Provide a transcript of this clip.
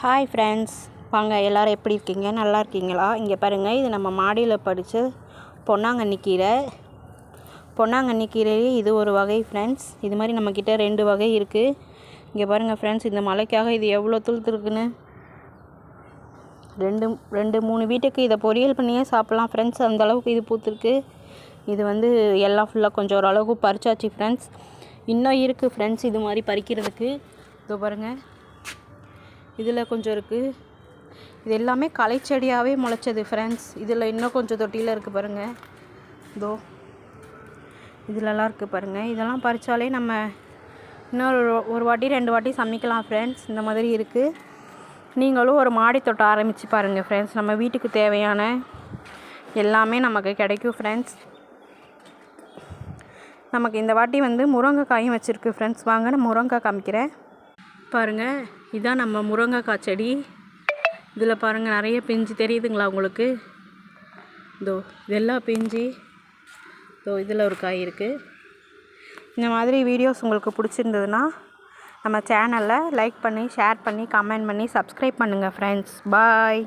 Hi friends, வாங்க எல்லோரும் எப்படி இருக்கீங்க? நல்லா இருக்கீங்களா? இங்கே பாருங்கள், இது நம்ம மாடியில் படித்த பொன்னாங்கண்ணி கீரை. பொன்னாங்கண்ணி கீரையே இது ஒரு வகை ஃப்ரெண்ட்ஸ். இது மாதிரி நம்மக்கிட்ட 2 வகை இருக்குது. இங்கே பாருங்கள் ஃப்ரெண்ட்ஸ், இந்த மழைக்காக இது எவ்வளோ துளுத்துருக்குன்னு. 2-3 வீட்டுக்கு இதை பொரியல் பண்ணியே சாப்பிட்லாம் ஃப்ரெண்ட்ஸ், அந்தளவுக்கு இது பூத்துருக்கு. இது எல்லாம் ஃபுல்லாக கொஞ்சம் ஓரளவுக்கு பறிச்சாச்சு ஃப்ரெண்ட்ஸ். இன்னும் இருக்குது ஃப்ரெண்ட்ஸ் இது மாதிரி பறிக்கிறதுக்கு. இதோ பாருங்கள், இதில் கொஞ்சம் இருக்குது. இது எல்லாமே களை செடியாகவே முளைச்சது ஃப்ரெண்ட்ஸ். இதில் இன்னும் கொஞ்சம் தொட்டியில் இருக்குது பாருங்கள். இதோ இதிலலாம் இருக்குது பாருங்கள். இதெல்லாம் பறித்தாலே நம்ம இன்னொரு ஒரு வாட்டி 2 வாட்டி சமைக்கலாம் ஃப்ரெண்ட்ஸ். இந்த மாதிரி இருக்குது. நீங்களும் ஒரு மாடி தோட்டம் ஆரம்பித்து பாருங்கள் ஃப்ரெண்ட்ஸ். நம்ம வீட்டுக்கு தேவையான எல்லாமே நமக்கு கிடைக்கும் ஃப்ரெண்ட்ஸ். நமக்கு இந்த வாட்டி முருங்கைக்காயும் வச்சுருக்கு ஃப்ரெண்ட்ஸ். வாங்க நான் முருங்கைக்காய் காமிக்கிறேன் பாருங்கள். இதான் நம்ம முருங்கைக்காய் செடி. இதில் பாருங்கள், நிறைய பிஞ்சு தெரியுதுங்களா உங்களுக்கு? இதோ இதெல்லாம் பிஞ்சு. இதோ இதில் ஒரு காய் இருக்குது. இந்த மாதிரி வீடியோஸ் உங்களுக்கு பிடிச்சிருந்ததுன்னா நம்ம சேனலை லைக் பண்ணி, ஷேர் பண்ணி, கமெண்ட் பண்ணி, சப்ஸ்கிரைப் பண்ணுங்கள் ஃப்ரெண்ட்ஸ். பாய்.